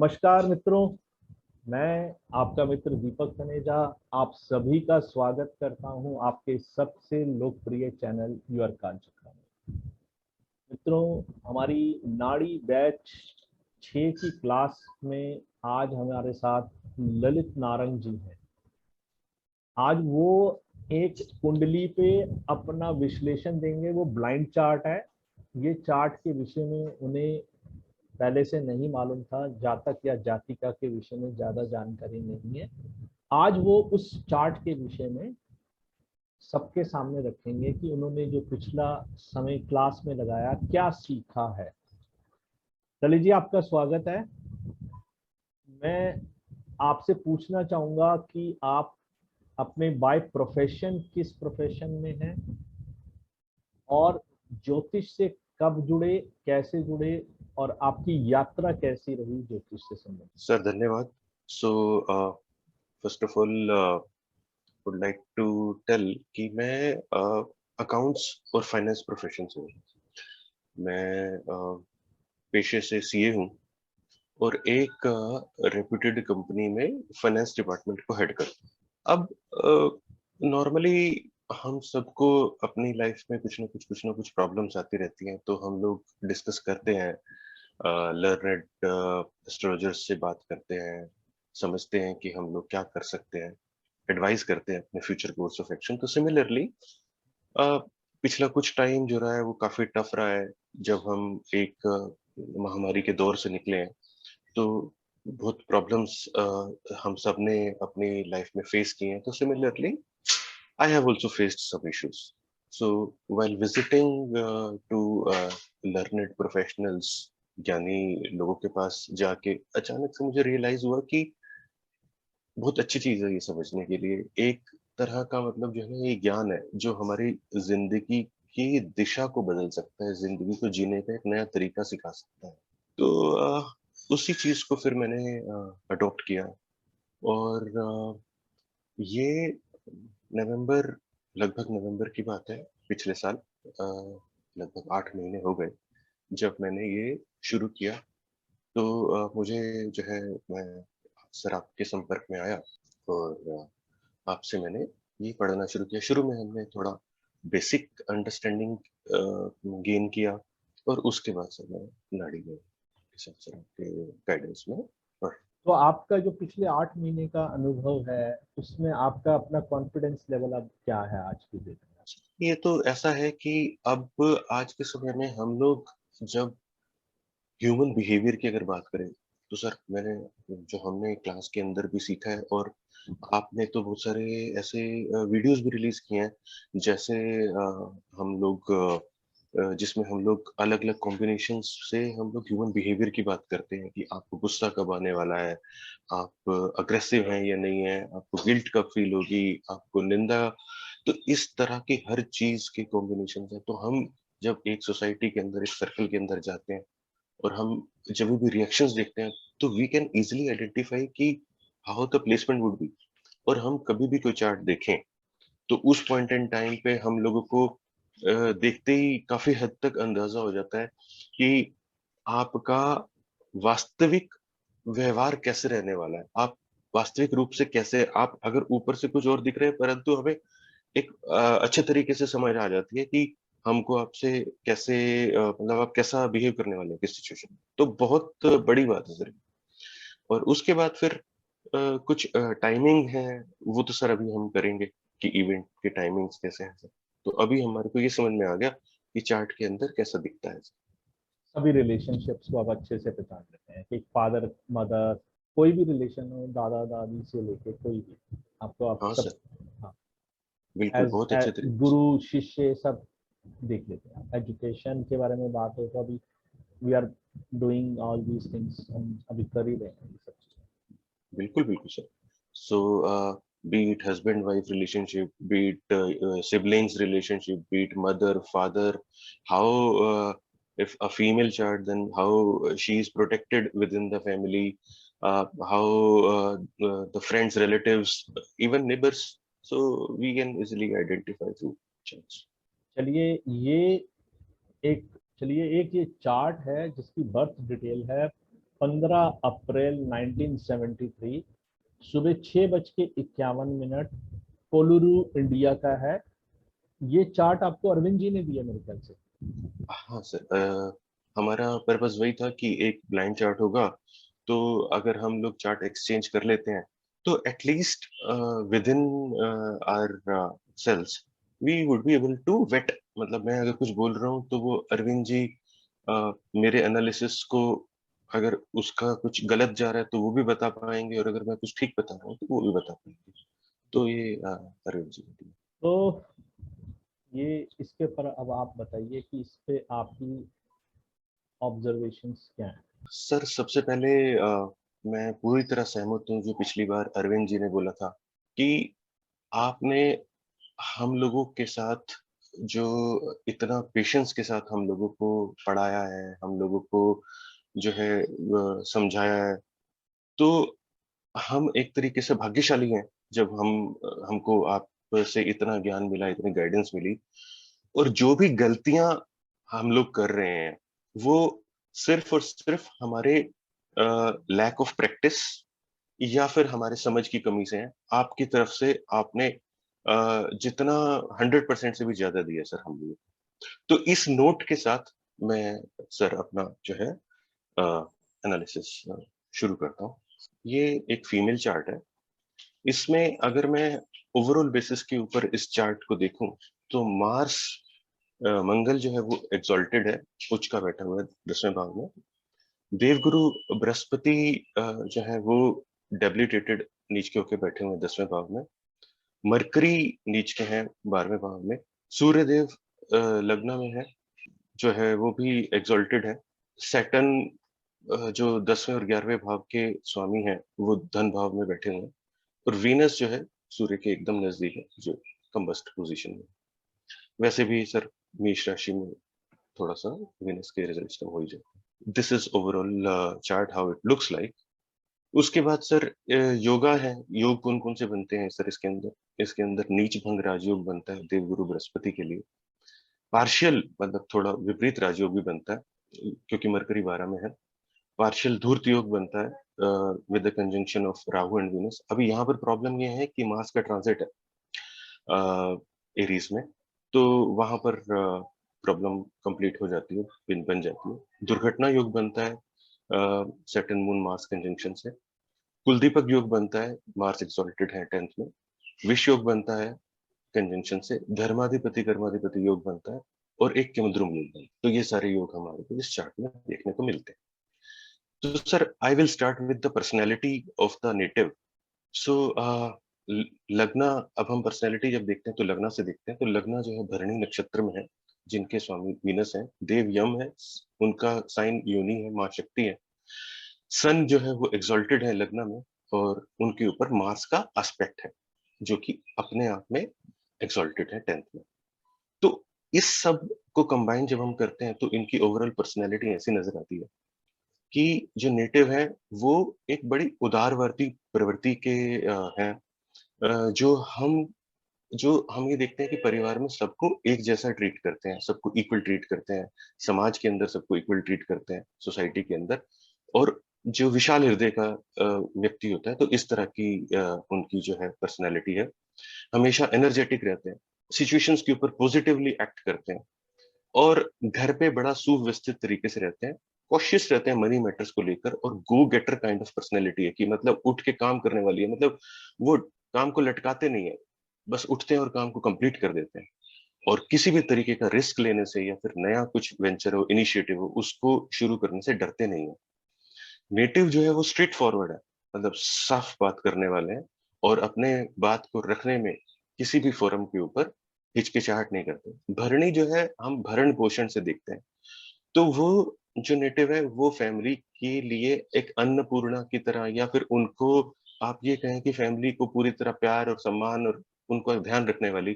नमस्कार मित्रों, मैं आपका मित्र दीपक तनेजा आप सभी का स्वागत करता हूं आपके सबसे लोकप्रिय चैनल योर कांचक्रा में। मित्रों, हमारी नाड़ी बैच 6 की क्लास में आज हमारे साथ ललित नारंग जी हैं। आज वो एक कुंडली पे अपना विश्लेषण देंगे। वो ब्लाइंड चार्ट है। ये चार्ट के विषय में उन्हें पहले से नहीं मालूम था, जातक या जातिका के विषय में ज्यादा जानकारी नहीं है। आज वो उस चार्ट के विषय में सबके सामने रखेंगे कि उन्होंने जो पिछला समय क्लास में लगाया क्या सीखा है। ललित जी, आपका स्वागत है। मैं आपसे पूछना चाहूंगा कि आप अपने बाय प्रोफेशन किस प्रोफेशन में हैं और ज्योतिष से कब जुड़े, कैसे जुड़े और आपकी यात्रा कैसी रही ज्योतिष से संबंधित। सर धन्यवाद। So first of all would like to tell कि मैं अकाउंट्स और फाइनेंस प्रोफेशन से हूँ। मैं पेशे से सीए हूँ और एक रेप्यूटेड कंपनी में फाइनेंस डिपार्टमेंट को हेड करता हूँ। अब नॉर्मली हम सबको अपनी लाइफ में कुछ ना कुछ प्रॉब्लम्स आती रहती हैं, तो हम लोग डिस्कस करते हैं, लर्नेड एस्ट्रोलॉजर्स से बात करते हैं, समझते हैं कि हम लोग क्या कर सकते हैं, एडवाइस करते हैं अपने फ्यूचर कोर्स ऑफ एक्शन। तो सिमिलरली पिछला कुछ टाइम जो रहा है वो काफी टफ रहा है। जब हम एक महामारी के दौर से निकले हैं तो बहुत प्रॉब्लम्स हम सब ने अपनी लाइफ में फेस किए हैं। तो similarly I have also faced some issues. So while visiting to learned professionals, ज्ञानी लोगों के पास जाके अचानक से मुझे रियलाइज हुआ कि बहुत अच्छी चीज है ये समझने के लिए। एक तरह का मतलब जो है ना, ये ज्ञान है जो हमारी जिंदगी की दिशा को बदल सकता है, जिंदगी को जीने का एक नया तरीका सिखा सकता है। तो उसी चीज को फिर मैंने अडॉप्ट किया और ये नवंबर, लगभग नवंबर की बात है, पिछले साल लगभग 8 महीने हो गए जब मैंने ये शुरू किया। तो मुझे जो है, मैं सर आपके संपर्क में आया और आपसे मैंने ये पढ़ना शुरू किया। शुरू में हमने थोड़ा बेसिक अंडरस्टैंडिंग गेन किया और उसके बाद से मैं नाड़ी में सर आपके गाइडेंस में पढ़। तो आपका जो पिछले 8 महीने का अनुभव है उसमें आपका अपना कॉन्फिडेंस लेवल अब क्या है आज की डेट में? ये तो ऐसा है कि अब आज के समय में हम लोग जब ह्यूमन बिहेवियर की अगर बात करें, तो सर मैंने जो हमने क्लास के अंदर भी सीखा है और आपने तो बहुत सारे ऐसे वीडियोस भी रिलीज किए हैं, जैसे हम लोग जिसमें हम लोग अलग अलग कॉम्बिनेशन से हम लोग ह्यूमन बिहेवियर की बात करते हैं कि आपको गुस्सा कब आने वाला है, आप अग्रेसिव हैं या नहीं है, आपको गिल्ट कब फील होगी, आपको निंदा। तो इस तरह की हर चीज के कॉम्बिनेशन है। तो हम जब एक सोसाइटी के अंदर, एक सर्कल के अंदर जाते हैं और हम जब भी रिएक्शंस देखते हैं, तो वी कैन इजीली आइडेंटिफाई कि how the placement would be. और हम कभी भी कोई चार्ट देखें तो उस पॉइंट इन टाइम पे हम लोगों को देखते ही काफी हद तक अंदाजा हो जाता है कि आपका वास्तविक व्यवहार कैसे रहने वाला है, आप वास्तविक रूप से कैसे, आप अगर ऊपर से कुछ और दिख रहे हैं परंतु हमें एक अच्छे तरीके से समझ आ जाती है कि हमको आपसे कैसे मतलब आप कैसा बिहेव करने वाले हैं किस सिचुएशन में। तो बहुत बड़ी बात है सर। और उसके बाद फिर कुछ टाइमिंग है, वो तो सर अभी हम करेंगे कि इवेंट के टाइमिंग्स कैसे हैं सर। तो अभी हमारे को ये समझ में आ गया कि चार्ट के अंदर कैसा दिखता है। सभी रिलेशनशिप्स को आप अच्छे से पहचान लेते हैं कि फादर मदर, कोई भी रिलेशन हो, दादा दादी से लेके कोई भी, आपको आप हाँ सब, सर, हाँ, बिल्कुल एज बहुत अच्छे तरीके से। गुरु शिष्य सब देख लेते हैं। एजुकेशन के बारे में बात हो तो अभी we are doing all these things, हम अभी कर ही रहे हैं ये सब चीजें। बिल्कुल बिल्कुल sir. So be it husband wife relationship, be it siblings relationship, be it mother father, how if a female child, then how she is protected within the family, how the friends, relatives, even neighbors, so we can easily identify through charts. चलिए ये एक चलिए एक ये chart है जिसकी birth detail है 15 अप्रैल 1973 सुबह 6:51 कोलुरु इंडिया का है। ये चार्ट आपको अरविंद जी ने दिया मेरे ख्याल से। हाँ सर, हमारा पर्पस वही था कि एक ब्लाइंड चार्ट होगा, तो अगर हम लोग चार्ट एक्सचेंज कर लेते हैं तो at least within our sales we would be able to wait. मतलब मैं अगर कुछ बोल रहा हूँ तो वो अरविंद जी मेरे एनालिसिस को, अगर उसका कुछ गलत जा रहा है तो वो भी बता पाएंगे, और अगर मैं कुछ ठीक बता रहा हूँ तो वो भी बता पाएंगे। तो ये अरविंद जी ने दिया। तो ये इसके पर अब आप बताइए कि इस पे आपकी ऑब्जर्वेशंस क्या हैं। सर सबसे पहले मैं पूरी तरह सहमत हूँ जो पिछली बार अरविंद जी ने बोला था कि आपने हम लोगों के साथ जो इतना पेशेंस के साथ हम लोगों को पढ़ाया है, हम लोगों को जो है समझाया है। तो हम एक तरीके से भाग्यशाली हैं जब हमको आप से इतना ज्ञान मिला, इतनी गाइडेंस मिली। और जो भी गलतियां हम लोग कर रहे हैं वो सिर्फ और सिर्फ हमारे लैक ऑफ प्रैक्टिस या फिर हमारे समझ की कमी से है। आपकी तरफ से आपने जितना 100% से भी ज्यादा दिया सर हम लोग। तो इस नोट के साथ मैं सर अपना जो है एनालिसिस शुरू करता हूँ। ये एक फीमेल चार्ट है। इसमें अगर मैं ओवरऑल बेसिस के ऊपर इस चार्ट को देखूं तो मार्स, मंगल जो है वो एक्सॉल्टेड है, उच्च का बैठा हुआ है 10वें भाव में। देवगुरु बृहस्पति जो है वो डेबिलिटेटेड नीच के होके बैठे हुए हैं 10वें भाव में। मरकरी नीच के हैं 12वें भाव में। सूर्यदेव लग्न में है, जो है वो भी एक्सॉल्टेड है। सैटर्न जो 10वें और 11वें भाव के स्वामी हैं वो धन भाव में बैठे हुए हैं। और वीनस जो है सूर्य के एकदम नजदीक है, जो कंबस्ट पोजीशन में। वैसे भी सर मेष राशि में थोड़ा सा वीनस के रिजल्ट्स कम हो ही जाते हैं। This is overall chart how it looks like. उसके बाद सर योगा है। योग कौन कौन से बनते हैं सर इसके अंदर नीच भंग राजयोग बनता है देवगुरु बृहस्पति के लिए। पार्शियल मतलब थोड़ा विपरीत राजयोग भी बनता है क्योंकि मरकरी 12 में है। पार्शियल धूर्त योग बनता है with the conjunction of Rahu and Venus. अभी यहाँ पर प्रॉब्लम ये है कि मार्स का ट्रांजिट है एरीज में, तो वहां पर प्रॉब्लम कंप्लीट हो जाती है, बन जाती है। दुर्घटना योग बनता है सैटर्न मून मार्स कंजंक्शन से। कुलदीपक योग बनता है, मार्स एक्सॉल्टेड है 10th में। विष योग बनता है कंजंक्शन से। धर्माधिपति कर्माधिपति योग बनता है, और एक केमद्रुम योग बनता है। तो ये सारे योग हमारे को इस चार्ट में देखने को मिलते हैं। तो sir I will start with the personality of the native. So lagna, अब हम पर्सनैलिटी जब देखते हैं तो लग्ना से देखते हैं। तो लग्ना जो है भरणी नक्षत्र में है, जिनके स्वामी वीनस है। देव यम है, उनका साइन योनि है, माँ शक्ति है। सन जो है वो एक्सॉल्टेड है लग्ना में, और उनके ऊपर मार्स का एस्पेक्ट है जो कि अपने आप में एक्सॉल्टेड है 10th में। तो इस सब को कंबाइन जब हम करते हैं तो इनकी ओवरऑल पर्सनैलिटी ऐसी नजर आती है कि जो नेटिव है वो एक बड़ी उदारवर्ती प्रवृत्ति के हैं। जो हम ये देखते हैं कि परिवार में सबको एक जैसा ट्रीट करते हैं, सबको इक्वल ट्रीट करते हैं। समाज के अंदर सबको इक्वल ट्रीट करते हैं, सोसाइटी के अंदर। और जो विशाल हृदय का व्यक्ति होता है, तो इस तरह की उनकी जो है पर्सनैलिटी है। हमेशा एनर्जेटिक रहते हैं, सिचुएशंस के ऊपर पॉजिटिवली एक्ट करते हैं, और घर पे बड़ा सुव्यवस्थित तरीके से रहते हैं। कॉशियस रहते हैं मनी मैटर्स को लेकर, और गो गेटर काइंड ऑफ पर्सनैलिटी है कि मतलब उठ के काम करने वाली है। मतलब वो काम को लटकाते नहीं है, बस उठते हैं और काम को कंप्लीट कर देते हैं। और किसी भी तरीके का रिस्क लेने से या फिर नया कुछ वेंचर हो, इनिशिएटिव हो, उसको शुरू करने से डरते नहीं है। नेटिव जो है वो स्ट्रेट फॉरवर्ड है, मतलब साफ बात करने वाले हैं, और अपने बात को रखने में किसी भी फोरम के ऊपर हिचकिचाहट नहीं करते। भरणी जो है हम भरण पोषण से देखते हैं, तो वो जो नेटिव है वो फैमिली के लिए एक अन्नपूर्णा की तरह, या फिर उनको आप ये कहें कि फैमिली को पूरी तरह प्यार और सम्मान और उनको ध्यान रखने वाली।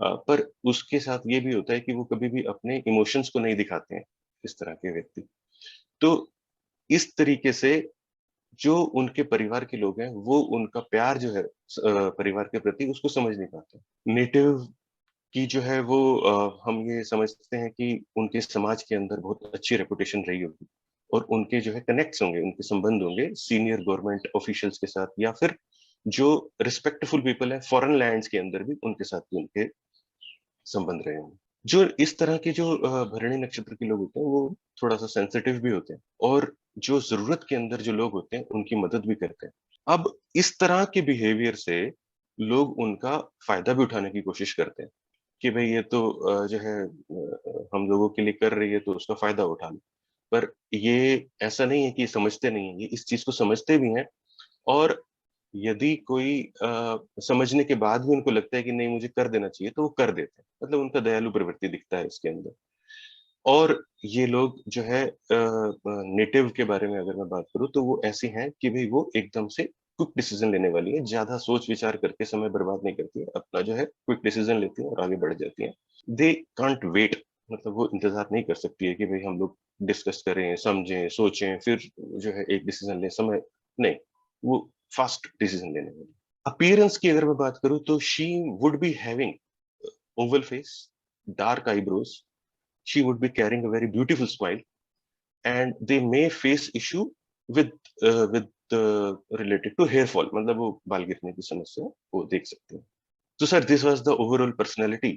पर उसके साथ ये भी होता है कि वो कभी भी अपने इमोशंस को नहीं दिखाते हैं, इस तरह के व्यक्ति। तो इस तरीके से जो उनके परिवार के लोग हैं वो उनका प्यार जो है परिवार के प्रति उसको समझ नहीं पाते। नेटिव की जो है वो हम ये समझते हैं कि उनके समाज के अंदर बहुत अच्छी रेपुटेशन रही होगी। और उनके जो है कनेक्ट्स होंगे, उनके संबंध होंगे सीनियर गवर्नमेंट ऑफिशियल्स के साथ, या फिर जो रिस्पेक्टफुल पीपल है फॉरेन लैंड्स के अंदर भी उनके साथ भी उनके संबंध रहे होंगे। जो इस तरह के जो भरणी नक्षत्र के लोग होते हैं वो थोड़ा सा सेंसिटिव भी होते हैं, और जो जरूरत के अंदर जो लोग होते हैं उनकी मदद भी करते हैं। अब इस तरह के बिहेवियर से लोग उनका फायदा भी उठाने की कोशिश करते हैं कि भाई ये तो जो है हम लोगों के लिए कर रही है तो उसका फायदा उठा लो। पर ये ऐसा नहीं है कि ये समझते नहीं है, ये इस चीज को समझते भी हैं। और यदि कोई समझने के बाद भी उनको लगता है कि नहीं मुझे कर देना चाहिए, तो वो कर देते हैं। मतलब उनका दयालु प्रवृत्ति दिखता है इसके अंदर। और ये लोग जो है नेटिव के बारे में अगर मैं बात करूं तो वो ऐसी हैं कि भाई वो एकदम से क्विक डिसीजन लेने वाली है, ज्यादा सोच विचार करके समय बर्बाद नहीं करती है, अपना जो है क्विक डिसीजन लेती है और आगे बढ़ जाती है। दे कांट वेट, मतलब वो इंतजार नहीं कर सकती है कि भाई हम लोग डिस्कस करें, समझें, सोचें, फिर जो है एक डिसीजन लें, समय नहीं, वो फास्ट डिसीजन लेने वाली। अपीयरेंस की अगर मैं बात करूं तो she would be having Oval face, dark eyebrows, she would be carrying a very beautiful smile, and they may face issue with related to hair fall, मतलब वो बाल गिरने की समस्या वो देख सकते हैं। तो sir this was the overall personality.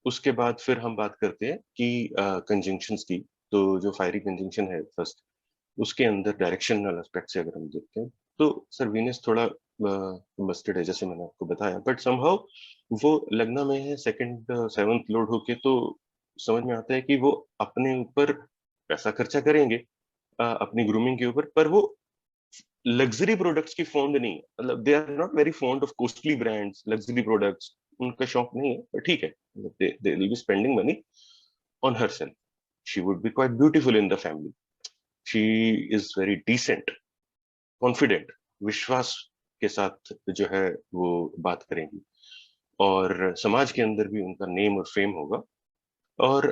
उसके बाद फिर हम बात करते हैं कि कंजंक्शंस की। तो जो फायरी कंजंक्शन है फर्स्ट, उसके अंदर डायरेक्शनल एस्पेक्ट से अगर हम देखते हैं तो सर वीनस थोड़ा मस्टर्ड है जैसे मैंने आपको बताया, बट समहाउ वो लग्न में है, सेकंड सेवंथ लॉर्ड होके, तो समझ में आता है कि वो अपने ऊपर पैसा खर्चा करेंगे अपनी ग्रूमिंग के ऊपर, पर वो लग्जरी प्रोडक्ट्स की फॉन्ड नहीं है। मतलब they are not very fond of costly brands, luxury products, उनका शौक नहीं है, पर ठीक है, they will be spending money on herself. She would be quite beautiful in the family, she is very decent, confident, विश्वास के साथ जो है वो बात करेंगी, और समाज के अंदर भी उनका नेम और फेम होगा। और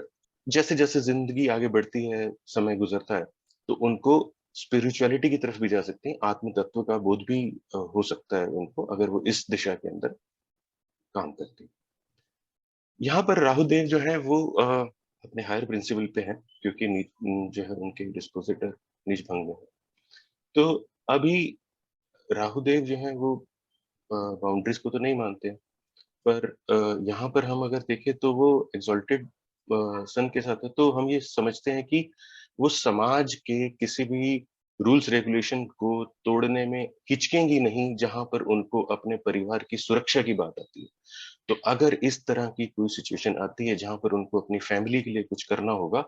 जैसे जैसे जिंदगी आगे बढ़ती है, समय गुजरता है, तो उनको स्पिरिचुअलिटी की तरफ भी जा सकते हैं, आत्म तत्व का बोध भी हो सकता है उनको, अगर वो इस दिशा के अंदर काम करती है। यहाँ पर राहु देव जो है वो अपने हायर प्रिंसिपल पे है, क्योंकि जो है उनके डिस्पोजिटर नीच भंग में है। तो अभी राहुदेव जो है वो बाउंड्रीज को तो नहीं मानते, पर यहाँ पर हम अगर देखें तो वो एग्जॉल्टेड सन के साथ है, तो हम ये समझते हैं कि वो समाज के किसी भी रूल्स रेगुलेशन को तोड़ने में हिचकेंगी नहीं, जहां पर उनको अपने परिवार की सुरक्षा की बात आती है। तो अगर इस तरह की कोई सिचुएशन आती है जहां पर उनको अपनी फैमिली के लिए कुछ करना होगा,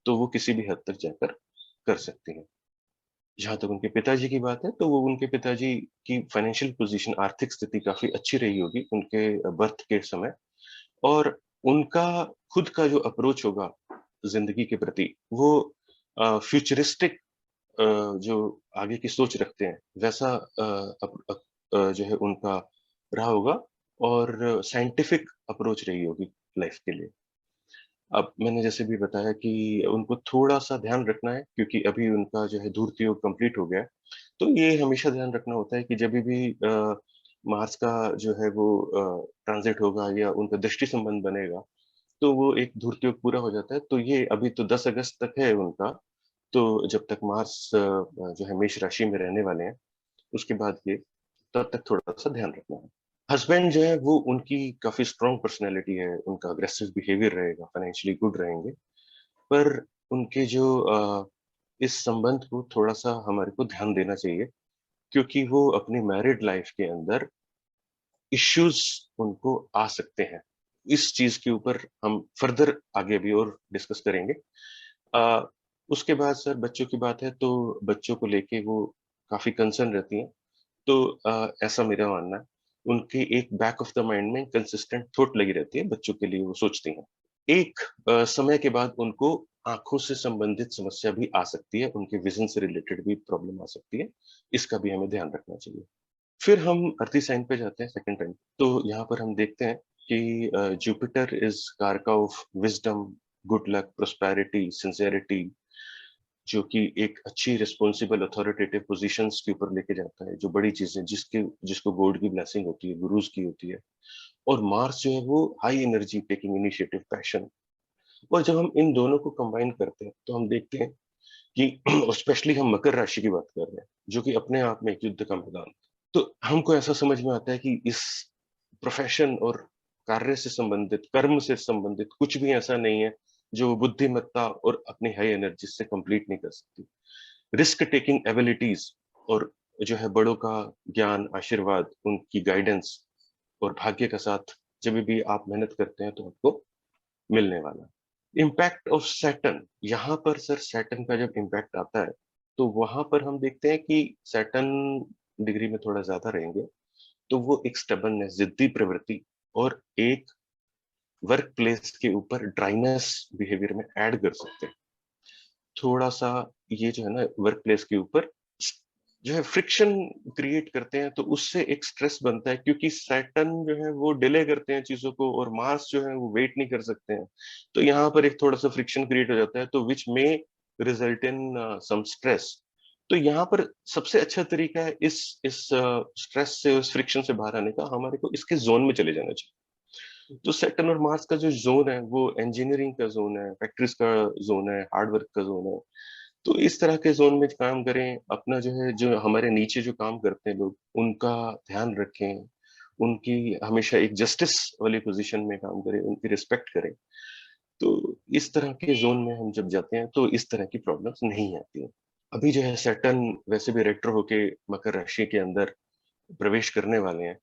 तो वो किसी भी हद तक जाकर कर सकती हैं। जहाँ तक उनके पिताजी की बात है, तो वो उनके पिताजी की फाइनेंशियल पोजीशन, आर्थिक स्थिति काफ़ी अच्छी रही होगी उनके बर्थ के समय, और उनका खुद का जो अप्रोच होगा ज़िंदगी के प्रति, वो फ्यूचरिस्टिक जो आगे की सोच रखते हैं, वैसा जो है उनका रहा होगा, और साइंटिफिक अप्रोच रही होगी लाइफ के लिए। अब मैंने जैसे भी बताया कि उनको थोड़ा-सा ध्यान रखना है, क्योंकि अभी उनका जो है धूर्त योग कंप्लीट हो गया है। तो ये हमेशा ध्यान रखना होता है कि जभी भी मार्स का जो है वो ट्रांज़िट होगा या उनका दृष्टि संबंध बनेगा, तो वो एक धूर्त योग पूरा हो जाता है। तो ये अभी तो 10 अगस्त तक है उनका, तो जब तक मार्स जो है मेष राशि में रहने वाले हैं, उसके बाद ये तब तक थोड़ा-सा ध्यान रखना है। हस्बैंड जो है वो उनकी काफ़ी स्ट्रॉन्ग पर्सनैलिटी है, उनका अग्रेसिव बिहेवियर रहेगा, फाइनेंशियली गुड रहेंगे, पर उनके जो इस संबंध को थोड़ा-सा हमारे को ध्यान देना चाहिए, क्योंकि वो अपनी मैरिड लाइफ के अंदर इश्यूज़ उनको आ सकते हैं। इस चीज़ के ऊपर हम फर्दर आगे भी और डिस्कस करेंगे। अ, उसके बाद सर बच्चों की बात है, तो बच्चों को लेके वो काफ़ी कंसर्न रहती हैं। तो ऐसा मेरा मानना है। उनके एक बैक ऑफ द माइंड में कंसिस्टेंट थॉट लगी रहती है, बच्चों के लिए वो सोचती हैं। एक समय के बाद उनको आँखों से संबंधित समस्या भी आ सकती है, उनके विज़न से रिलेटेड भी प्रॉब्लम आ सकती है, इसका भी हमें ध्यान रखना चाहिए। फिर हम अर्थी साइन पे जाते हैं सेकंड टाइम, तो यहाँ पर हम देखते हैं कि जुपिटर इज़ कारका of wisdom, good luck, prosperity, sincerity, जो कि एक अच्छी रिस्पॉन्सिबल अथॉरिटेटिव पोजीशंस के ऊपर लेके जाता है, जो बड़ी चीजें जिसको गॉड की ब्लेसिंग होती है, गुरुज की होती है। और मार्स जो है वो high energy, taking initiative, passion. और जब हम इन दोनों को कंबाइन करते हैं तो हम देखते हैं कि स्पेशली हम मकर राशि की बात कर रहे हैं, जो कि अपने आप में एक युद्ध का मैदान। तो हमको ऐसा समझ में आता है कि इस प्रोफेशन और कार्य से संबंधित, कर्म से संबंधित कुछ भी ऐसा नहीं है जो बुद्धिमत्ता और अपनी हाई एनर्जी से कंप्लीट नहीं कर सकती। रिस्क टेकिंग एबिलिटीज और जो है बड़ों का ज्ञान, आशीर्वाद, उनकी गाइडेंस और भाग्य का साथ जब भी आप मेहनत करते हैं तो आपको मिलने वाला। इम्पैक्ट ऑफ सैटर्न, यहाँ पर सर सैटर्न का जब इम्पैक्ट आता है तो वहां पर हम देखते हैं कि सैटर्न डिग्री में थोड़ा ज्यादा रहेंगे, तो वो एक स्टबर्ननेस, जिद्दी प्रवृत्ति और एक वर्क प्लेस के ऊपर ड्राइनेस बिहेवियर में ऐड कर सकते हैं। थोड़ा सा ये जो है ना वर्क प्लेस के ऊपर जो है फ्रिक्शन क्रिएट करते हैं, तो उससे एक स्ट्रेस बनता है, क्योंकि सैटर्न जो है वो डिले करते हैं चीजों को और मार्स जो है वो वेट नहीं कर सकते हैं। तो यहाँ पर एक थोड़ा सा फ्रिक्शन क्रिएट हो जाता है, तो विच में रिजल्ट इन सम स्ट्रेस। तो यहाँ पर सबसे अच्छा तरीका है इस स्ट्रेस से, उस फ्रिक्शन से बाहर आने का, हमारे को इसके जोन में चले जाना चाहिए। तो सैटर्न और मार्स का जो जोन है वो इंजीनियरिंग का जोन है, फैक्ट्रीज का जोन है, हार्डवर्क का जोन है। तो इस तरह के जोन में काम करें, अपना जो है, जो हमारे नीचे जो काम करते हैं लोग, उनका ध्यान रखें, उनकी हमेशा एक जस्टिस वाली पोजीशन में काम करें, उनकी रिस्पेक्ट करें। तो इस तरह के जोन में हम जब जाते हैं तो इस तरह की प्रॉब्लम्स नहीं आती हैं। अभी जो है सैटर्न वैसे भी रेट्रो होके मकर राशि के अंदर प्रवेश करने वाले हैं,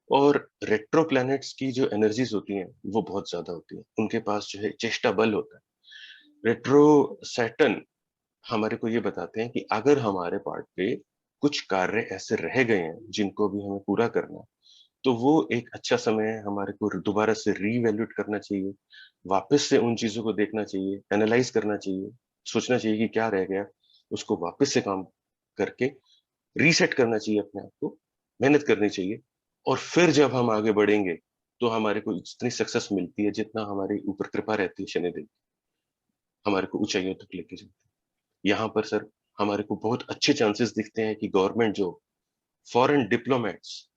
और रेट्रो प्लैनेट्स की जो एनर्जीज होती हैं वो बहुत ज्यादा होती हैं, उनके पास जो है चेष्टा बल होता है। रेट्रो सैटर्न हमारे को ये बताते हैं कि अगर हमारे पार्ट पे कुछ कार्य ऐसे रह गए हैं जिनको भी हमें पूरा करना है, तो वो एक अच्छा समय है हमारे को दोबारा से रीवैल्यूएट करना चाहिए, वापस से उन चीजों को देखना चाहिए, एनालाइज करना चाहिए, सोचना चाहिए कि क्या रह गया, उसको वापस से काम करके रीसेट करना चाहिए अपने आप को, मेहनत करनी चाहिए। और फिर जब हम आगे बढ़ेंगे तो हमारे को इतनी सक्सेस मिलती है जितना हमारे ऊपर कृपा रहती है शनिदेव, हमारे को ऊंचाइयों तक लेके जाती है। यहाँ पर सर हमारे को बहुत अच्छे चांसेस दिखते हैं कि गवर्नमेंट जॉब, फॉरेन डिप्लोमेट्स,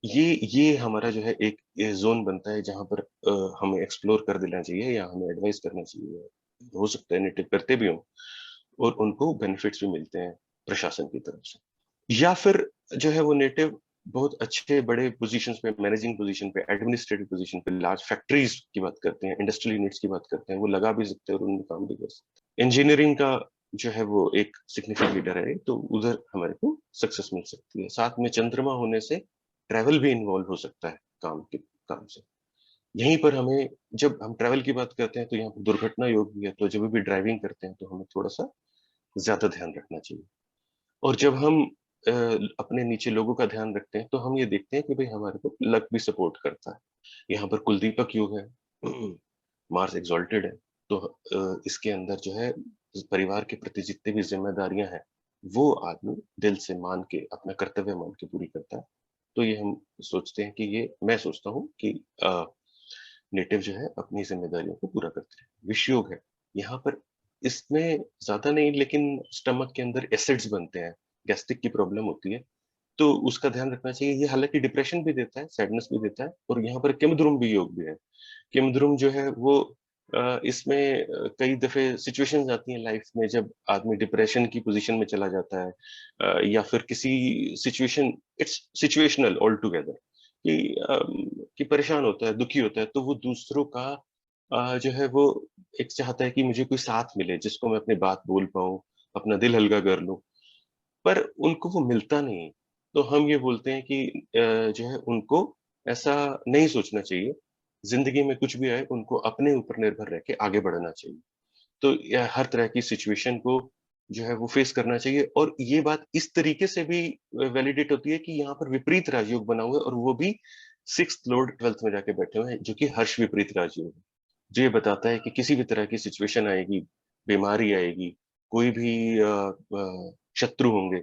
ये हमारा जो है एक ये जोन बनता है जहां पर हमें एक्सप्लोर कर देना चाहिए या हमें एडवाइस करना चाहिए। हो सकता है नेटिव करते भी हों और उनको बेनिफिट्स भी मिलते हैं प्रशासन की तरफ से, या फिर जो है वो नेटिव बहुत अच्छे बड़े पोजीशंस पे, मैनेजिंग पोजीशन पे, एडमिनिस्ट्रेटिव पोजीशन पे, लार्ज फैक्ट्रीज की बात करते हैं, इंडस्ट्रियल यूनिट्स की बात करते हैं, वो लगा भी सकते हैं और उनमें काम भी कर सकते हैं। इंजीनियरिंग का जो है वो एक सिग्निफिकेंट लीडर है, तो उधर हमारे को सक्सेस मिल सकती है। साथ में चंद्रमा होने से ट्रैवल भी इन्वॉल्व हो सकता है काम से। यहीं पर हमें, जब हम ट्रैवल की बात करते हैं तो यहाँ पर दुर्घटना योग भी है, तो जब भी ड्राइविंग करते हैं तो हमें थोड़ा सा ज्यादा ध्यान रखना चाहिए। और जब हम अपने नीचे लोगों का ध्यान रखते हैं तो हम ये देखते हैं कि भाई हमारे को लक भी सपोर्ट करता है। यहाँ पर कुलदीपक योग है, मार्स एक्सॉल्टेड है, तो इसके अंदर जो है परिवार के प्रति जितनी भी जिम्मेदारियां हैं वो आदमी दिल से मान के, अपना कर्तव्य मान के पूरी करता है। तो ये हम सोचते हैं कि ये, मैं सोचता हूँ कि नेटिव जो है अपनी जिम्मेदारियों को पूरा करते हैं। विष योग है यहाँ पर, इसमें ज्यादा नहीं लेकिन स्टमक के अंदर एसिड्स बनते हैं, गैस्ट्रिक की प्रॉब्लम होती है, तो उसका ध्यान रखना चाहिए। ये हालांकि डिप्रेशन भी देता है, सैडनेस भी देता है, और यहाँ पर किमद्रुम भी योग भी है। किमद्रुम जो है वो इसमें कई दफे सिचुएशंस आती हैं लाइफ में जब आदमी डिप्रेशन की पोजीशन में चला जाता है, या फिर किसी situation, it's situational all together, कि परेशान होता है, दुखी होता है, तो वो दूसरों का जो है वो एक चाहता है कि मुझे कोई साथ मिले जिसको मैं अपनी बात बोल पाऊं, अपना दिल हल्का कर लूं, पर उनको वो मिलता नहीं। तो हम ये बोलते हैं कि जो है उनको ऐसा नहीं सोचना चाहिए, जिंदगी में कुछ भी आए उनको अपने ऊपर निर्भर रह के आगे बढ़ना चाहिए। तो यह हर तरह की सिचुएशन को जो है वो फेस करना चाहिए। और ये बात इस तरीके से भी वैलिडेट होती है कि यहाँ पर विपरीत राजयोग बना हुआ है, और वो भी सिक्स्थ लॉर्ड 12th में जाके बैठे हुए हैं, जो कि हर्ष विपरीत राजयोग है, जो ये बताता है कि किसी भी तरह की सिचुएशन आएगी, बीमारी आएगी, कोई भी शत्रु होंगे,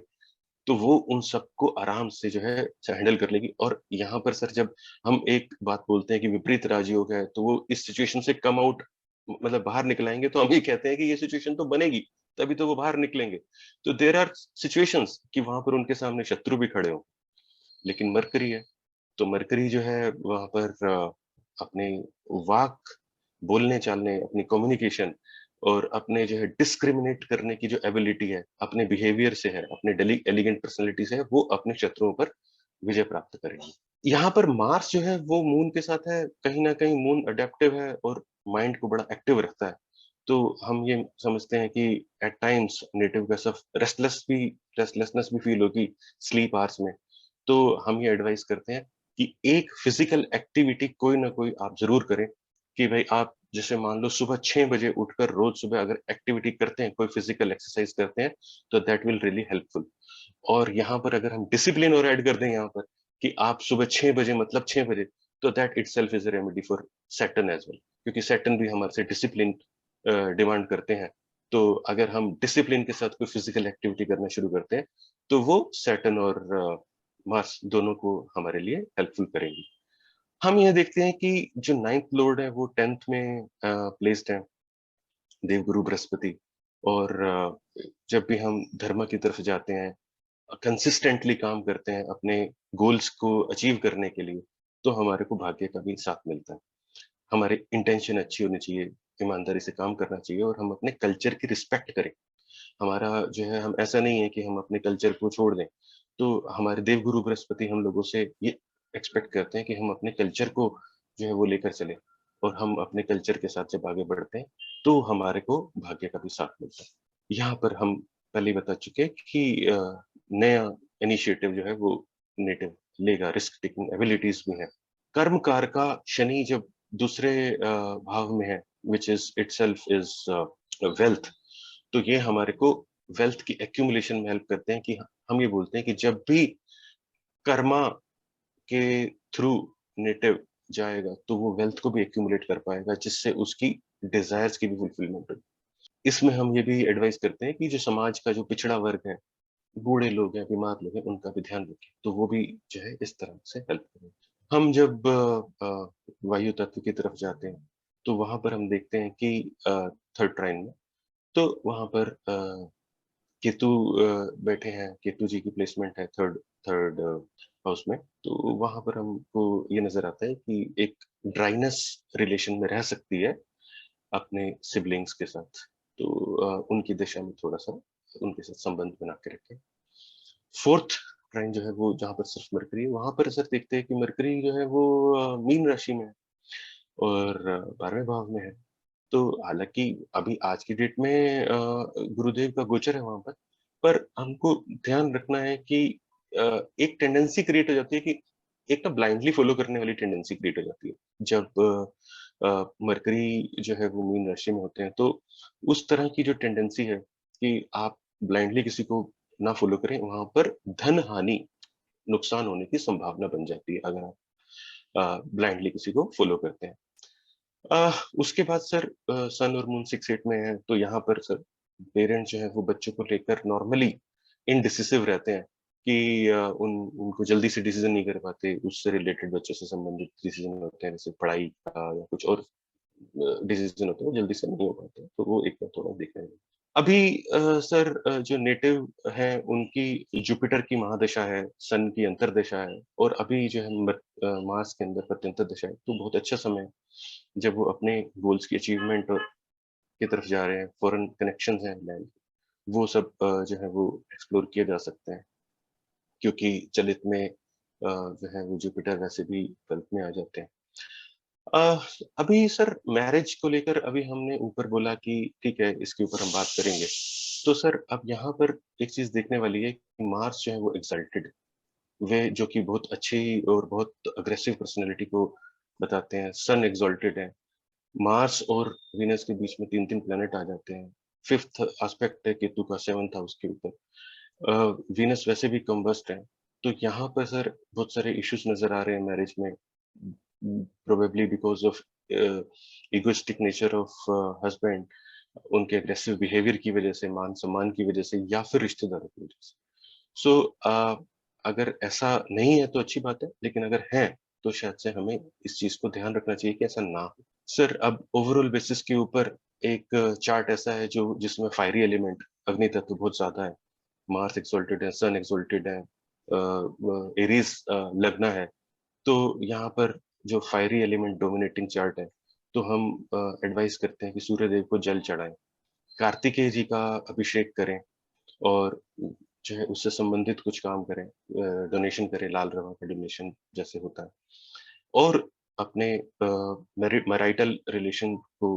तो वो उन सबको आराम से जो है हैंडल कर लेगी। और यहाँ पर सर जब हम एक बात बोलते हैं कि विपरीत राजयोग है, तो वो इस सिचुएशन से कम आउट, मतलब बाहर निकलाएंगे, तो हम ये कहते हैं कि ये सिचुएशन तो बनेगी तभी तो वो बाहर निकलेंगे। तो देर आर सिचुएशंस कि वहां पर उनके सामने शत्रु भी खड़े हो, लेकिन मरकरी है, तो मरकरी जो है वहां पर अपने वाक, बोलने चालने, अपनी कम्युनिकेशन, और अपने जो है डिस्क्रिमिनेट करने की जो एबिलिटी है, अपने बिहेवियर से है, अपने एलिगेंट पर्सनैलिटी से है, वो अपने शत्रुओं पर विजय प्राप्त करेंगे। यहाँ पर मार्स जो है वो मून के साथ है, कहीं ना कहीं मून अडेप्टिव है और माइंड को बड़ा एक्टिव रखता है। तो हम ये समझते हैं कि एट टाइम्स नेटिव का सब रेस्टलेसनेस भी फील होगी स्लीप आवर्स में। तो हम ये एडवाइस करते हैं कि एक फिजिकल एक्टिविटी कोई ना कोई आप जरूर करें, कि भाई आप जैसे मान लो सुबह 6 बजे उठकर रोज सुबह अगर एक्टिविटी करते हैं, कोई फिजिकल एक्सरसाइज करते हैं, तो दैट विल रियली हेल्पफुल। और यहाँ पर अगर हम डिसिप्लिन और ऐड कर दें यहाँ पर, कि आप सुबह 6 बजे मतलब 6 बजे, तो that itself is a remedy for Saturn as well, क्योंकि सैटर्न भी हमारे से डिसिप्लिन डिमांड करते हैं। तो अगर हम डिसिप्लिन के साथ कोई फिजिकल एक्टिविटी करना शुरू करते हैं, तो वो सैटर्न और मार्स दोनों को हमारे लिए हेल्पफुल करेंगी। हम यह देखते हैं कि जो 9th लॉर्ड है वो 10th में प्लेस्ड है, देवगुरु बृहस्पति। और जब भी हम धर्म की तरफ जाते हैं, कंसिस्टेंटली काम करते हैं अपने गोल्स को अचीव करने के लिए, तो हमारे को भाग्य का भी साथ मिलता है। हमारी इंटेंशन अच्छी होनी चाहिए, ईमानदारी से काम करना चाहिए और हम अपने कल्चर की रिस्पेक्ट करें। हमारा जो है, हम ऐसा नहीं है कि हम अपने कल्चर को छोड़ दें। तो हमारे देवगुरु बृहस्पति हम लोगों से ये एक्सपेक्ट करते हैं कि हम अपने कल्चर को जो है वो लेकर चले, और हम अपने कल्चर के साथ जब आगे बढ़ते हैं तो हमारे को भाग्य का भी साथ मिलता है। यहाँ पर हम पहले ही बता चुके हैं कि नया इनिशिएटिव जो है वो नेटिव लेगा, रिस्क टेकिंग एबिलिटीज भी है। कर्म कार का शनि जब दूसरे भाव में है, which is itself is wealth, तो ये हमारे को वेल्थ की एक्यूमुलेशन में हेल्प करते हैं। कि हम ये बोलते हैं कि जब भी कर्मा के थ्रू नेटिव जाएगा, तो वो वेल्थ को भी एक्यूमुलेट कर पाएगा, जिससे उसकी डिजायर्स की भी फुलफिलमेंट होगी। इसमें हम ये भी एडवाइस करते हैं कि जो समाज का जो पिछड़ा वर्ग है, बूढ़े लोग हैं, बीमार लोग हैं, उनका भी ध्यान रखें, तो वो भी जो है इस तरह से हेल्प करें। हम जब वायु तत्व की तरफ जाते हैं, तो वहां पर हम देखते हैं कि थर्ड ट्राइन में, तो वहां पर केतु बैठे हैं, केतु जी की प्लेसमेंट है थर्ड थर्ड हाउस में। तो वहां पर हमको ये नजर आता है कि एक ड्राइनेस रिलेशन में रह सकती है अपने सिबलिंग्स के साथ। तो उनकी दिशा में थोड़ा सा उनके साथ संबंध बना के रखें। फोर्थ ट्राइन जो है वो जहाँ पर सिर्फ मरकरी है, वहां पर सर देखते हैं कि मरकरी जो है वो मीन राशि में है और 12वें भाव में है। तो हालांकि अभी आज की डेट में गुरुदेव का गोचर है वहां पर हमको ध्यान रखना है कि एक टेंडेंसी क्रिएट हो जाती है कि एक ना ब्लाइंडली फॉलो करने वाली टेंडेंसी क्रिएट हो जाती है जब मरकरी जो है वो मीन राशि में होते हैं। तो उस तरह की जो टेंडेंसी है कि आप ब्लाइंडली किसी को ना फॉलो करें, वहां पर धन हानि, नुकसान होने की संभावना बन जाती है अगर आप ब्लाइंडली किसी को फॉलो करते हैं। उसके बाद सर सन और मून 6-8 में है, तो यहाँ पर सर पेरेंट्स जो है वो बच्चों को लेकर नॉर्मली इनडिसिसिव रहते हैं कि उनको जल्दी से डिसीजन नहीं कर पाते। उससे रिलेटेड बच्चों से संबंधित डिसीजन होते हैं, जैसे पढ़ाई का या कुछ और डिसीजन होते हैं, वो जल्दी से नहीं हो पाते, तो वो एक बार थोड़ा देखना है। अभी सर जो नेटिव है उनकी जुपिटर की महादशा है, सन की अंतरदशा है, और अभी जो है मार्स के अंदर प्रत्यंतर दशा है। तो बहुत अच्छा समय है जब वो अपने गोल्स की अचीवमेंट और की तरफ जा रहे हैं। फॉरेन कनेक्शंस हैं लैंड, वो सब जो है वो एक्सप्लोर किए जा सकते हैं, क्योंकि चलित में जो है वो जुपिटर वैसे भी 12th में आ जाते हैं। अभी सर मैरिज को लेकर अभी हमने ऊपर बोला कि ठीक है, इसके ऊपर हम बात करेंगे। तो सर अब यहाँ पर एक चीज देखने वाली है कि मार्स जो है वो एक्सल्टेड, वे जो कि बहुत अच्छी और बहुत अग्रेसिव पर्सनैलिटी को बताते हैं। सन एक्सल्टेड है, मार्स और वीनस के बीच में 3-3 प्लैनेट आ जाते हैं। फिफ्थ एस्पेक्ट है केतु का 7th हाउस के ऊपर। वीनस वैसे भी कम्बस्ट है, तो यहाँ पर सर बहुत सारे इश्यूज नजर आ रहे हैं मैरिज में, probably because of egoistic nature of husband, उनके अग्रेसिव बिहेवियर की वजह से, मान सम्मान की वजह से, या फिर रिश्तेदारों की वजह से। सो अगर ऐसा नहीं है तो अच्छी बात है, लेकिन अगर है तो शायद से हमें इस चीज को ध्यान रखना चाहिए कि ऐसा ना हो। सर अब ओवरऑल बेसिस के ऊपर एक चार्ट ऐसा है जो जिसमें फायरी एलिमेंट, अग्नि तत्व बहुत ज्यादा है। मार्स एक्सोल्टेड है, सन एक्सोल्टेड है, एरीज लगना है। तो यहाँ पर जो फायरी एलिमेंट डोमिनेटिंग चार्ट है, तो हम एडवाइस करते हैं कि सूर्यदेव को जल चढ़ाएं। कार्तिकेय जी का अभिषेक करें और जो है उससे संबंधित कुछ काम करें, डोनेशन करें, लाल रवा का डोनेशन जैसे होता है। और अपने मैरिटल रिलेशन को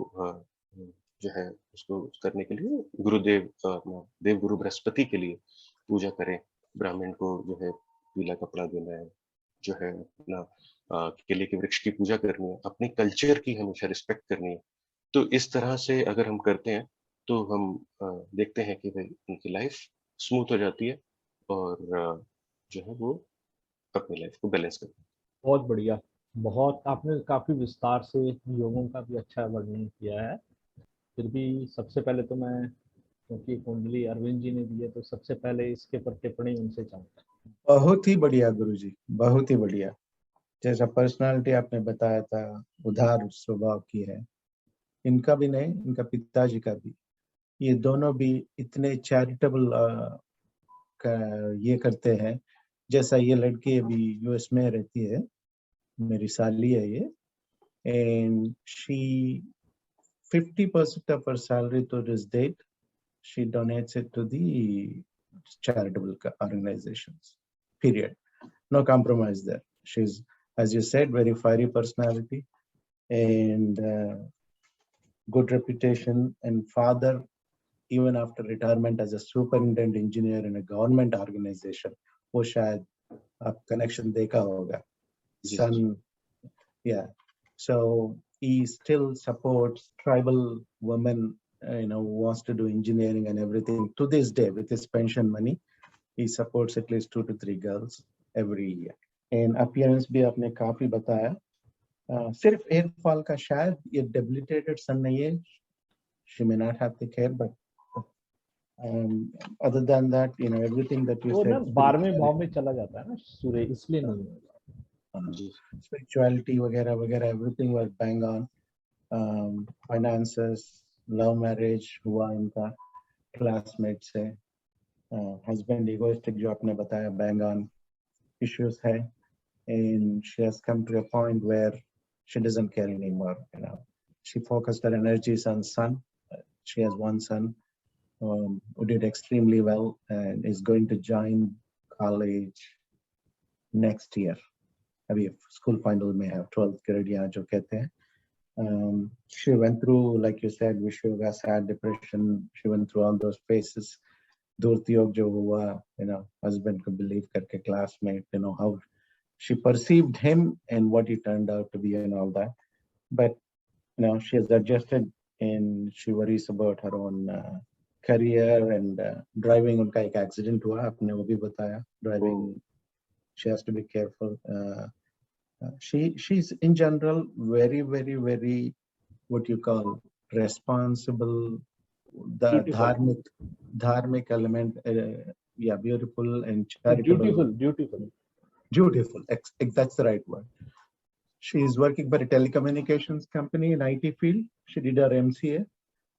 जो है उसको करने के लिए गुरुदेव अपना देवगुरु बृहस्पति के लिए पूजा करें। ब्राह्मण को जो है पीला कपड़ा देना है, जो है अपना केले के वृक्ष की पूजा करनी है, अपने कल्चर की हमेशा रिस्पेक्ट करनी है। तो इस तरह से अगर हम करते हैं तो हम देखते हैं कि भाई उनकी लाइफ स्मूथ हो जाती है और जो है वो अपनी लाइफ को बैलेंस करते हैं। बहुत बढ़िया। बहुत आपने काफी विस्तार से योगों का भी अच्छा वर्णन किया है। फिर भी सबसे पहले तो मैं, क्योंकि कुंडली अरविंद जी ने दी है, तो सबसे पहले इसके पर टिप्पणी उनसे चाहूंगा। बहुत ही बढ़िया गुरुजी, बहुत ही बढ़िया। जैसा पर्सनालिटी आपने बताया था, उदार स्वभाव की है। इनका भी नहीं, इनका पिताजी का भी। ये दोनों भी इतने चैरिटेबल ये करते हैं। जैसा ये लड़की अभी यूएस में रहती है, मेरी साली है ये, and she 50% of her salary to this date she donates it to the charitable organizations, period. No compromise there. She's, as you said, very fiery personality and good reputation, and father, even after retirement as a superintendent engineer in a government organization, वो शायद आप connection देखा होगा. Son, yeah. So he still supports tribal women, who wants to do engineering and everything. To this day, with his pension money, he supports at least 2 to 3 girls every year. And appearance भी आपने काफी बताया. सिर्फ hair fall का शायद ये debilitated son नहीं है. She may not have thick hair, but other than that, everything that you वो ना said. 12वें भाव में चला जाता है ना सूर्य, इसलिए नहीं होगा। Spirituality वगैरह वगैरह, everything was bang on. Finances, love marriage हुआ इनका classmate से. Husband egoistic जो आपने बताया, bang on. Issues है, and she has come to a point where she doesn't care anymore. She focused her energies on son. She has one son who did extremely well and is going to join college next year. अभी school final में है, 12th grade यहाँ जो कहते हैं. She went through, like you said, Vishuga, sad depression. She went through all those phases. Durti Yog jo hua, husband ko believe karke, classmate, how she perceived him and what he turned out to be and all that. But, she has adjusted and she worries about her own career and driving. Unka ek accident hua, aapne wo bhi bataya. Driving, she has to be careful. She's in general very, very, very, what you call, responsible. The dharmic element, beautiful and charitable. Dutiful. That's the right word. She is working for a telecommunications company in IT field. She did her MCA.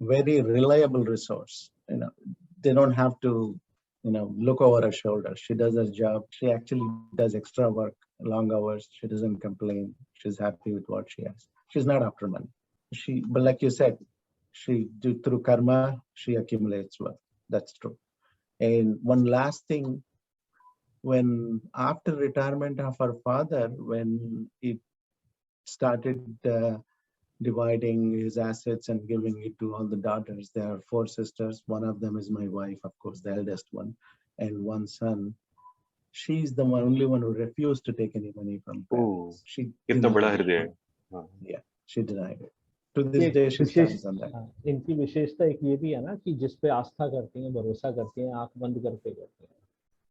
Very reliable resource. They don't have to, look over her shoulder. She does her job. She actually does extra work, long hours. She doesn't complain. She's happy with what she has. She's not after money. But like you said, through karma, she accumulates wealth. That's true. And one last thing, when after retirement of her father, when he started dividing his assets and giving it to all the daughters, there are 4 sisters. One of them is my wife, of course, the eldest one, and one son. She's the only one who refused to take any money from parents. She denied it. Yeah, she denied it. To this day, she stands on that. इनकी विशेषता एक ये भी है ना कि जिस पे आस्था करती हैं, भरोसा करती हैं, आंख बंद करके करती हैं।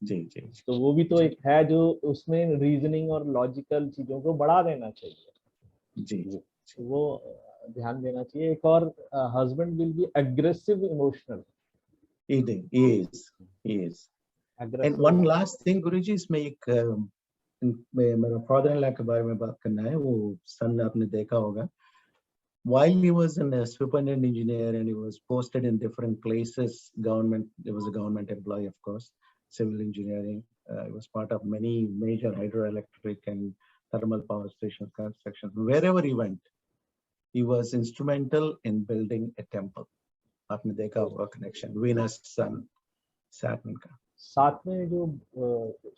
जी। तो वो भी तो एक है जो उसमें रीजनिंग और लॉजिकल चीजों को बढ़ा देना चाहिए। जी। वो ध्यान देना चाहिए। एक और, husband will be aggressive emotional. He is. And one last thing, Guruji, इसमें एक मेरा father in law के बारे में बात करना है. वो son आपने देखा होगा. While he was a superintendent engineer and he was posted in different places, he was a government employee, of course, civil engineering. He was part of many major hydroelectric and thermal power station constructions. Wherever he went, he was instrumental in building a temple. आपने देखा होगा connection Venus सन Saturn का। साथ में जो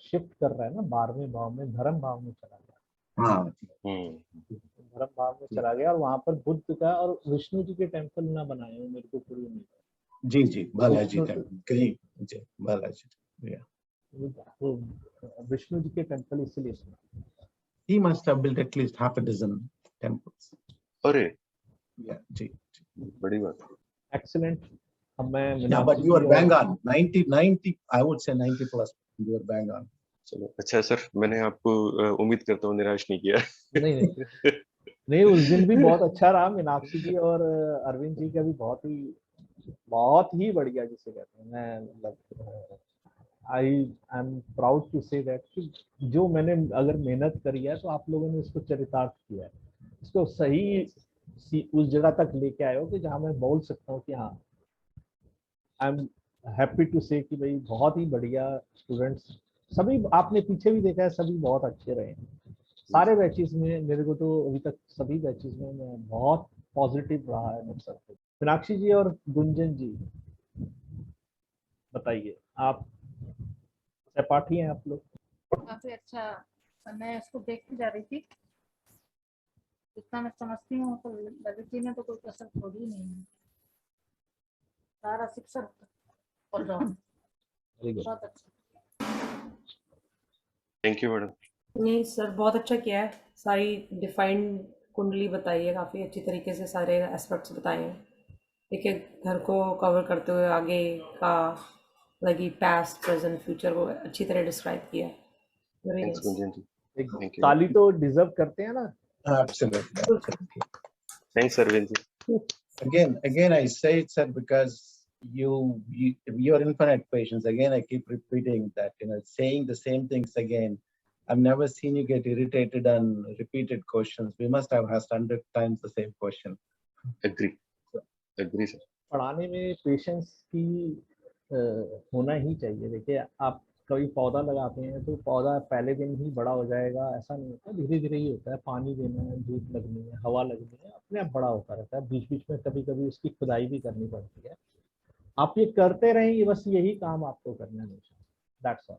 shift कर रहा है ना 12वें भाव में, धर्म भाव में चला गया। हाँ धर्म भाव में चला गया और वहां पर बुद्ध का और विष्णु जी के टेम्पल ना बनाए हो, मेरे को पूरी उम्मीद है। जी बालाजी टेम्पल जी बालाजी वो विष्णु जी के टेम्पल इसलिए सुना। He must have built at least half a dozen temples. अरे जी बड़ी बात। Excellent. अब मैं Yeah, but you are bang on. 90 I would say 90 plus. You are bang on. चलो अच्छा सर, मैंने आपको उम्मीद करता हूँ निराश नहीं किया। नहीं उस दिन भी बहुत अच्छा रहा। मीनाक्षी जी और अरविंद जी का भी बहुत ही बढ़िया जिसे कहते हैं। मैं मतलब I am proud to say that कि जो मैंने अगर मेहनत करी है तो आप लोगों ने उसको चरितार्थ किया है, इसको सही उस जगह तक लेके आए हो कि जहाँ मैं बोल सकता हूँ कि हाँ आई एम हैप्पी टू से कि भाई बहुत ही बढ़िया स्टूडेंट्स सभी आपने पीछे भी देखा है, सभी बहुत अच्छे रहे हैं सारे बैचेस में। मेरे को तो अभी तक सभी बैचेस में मैं बहुत पॉजिटिव रहा है मेरे साथ। मीनाक्षी जी और गुंजन जी बताइए, आप सहपाठी हैं आप लोग? काफी अच्छा, मैं इसको देखती जा रही थी। जितना मैं समझती हूँ तो ललित जी ने तो कोई कसर छोड़ी नहीं है, सारा शिक्षक बहुत अच्छा। Thank you madam. नहीं सर, बहुत अच्छा किया है। सारी डिफाइंड कुंडली बताई है, काफ़ी अच्छी तरीके से सारे एस्पेक्ट्स बताए हैं। देखिए घर को कवर करते हुए आगे का लगी पास्ट प्रेजेंट फ्यूचर को अच्छी तरह डिस्क्राइब किया है। Very thanks Gunjan ji. एक ताली तो डिजर्व करते हैं ना। Absolutely. Thanks Arvind ji. Again I say it, sir, because your infinite patience. Again I keep repeating that, saying the same things again. I've never seen you get irritated on repeated questions. We must have asked 100 times the same question. Agree sir. पढ़ाने में patience की होना ही चाहिए। देखिए आप कभी पौधा लगाते हैं तो पौधा पहले दिन ही बड़ा हो जाएगा ऐसा नहीं होता, धीरे धीरे ही होता है। पानी देना है, धूप लगनी है, हवा लगनी है, अपने आप बड़ा होता रहता है। बीच बीच में कभी कभी उसकी खुदाई भी करनी पड़ती है। आप ये करते रहेंगे, बस यही काम आपको करना है हमेशा। That's all.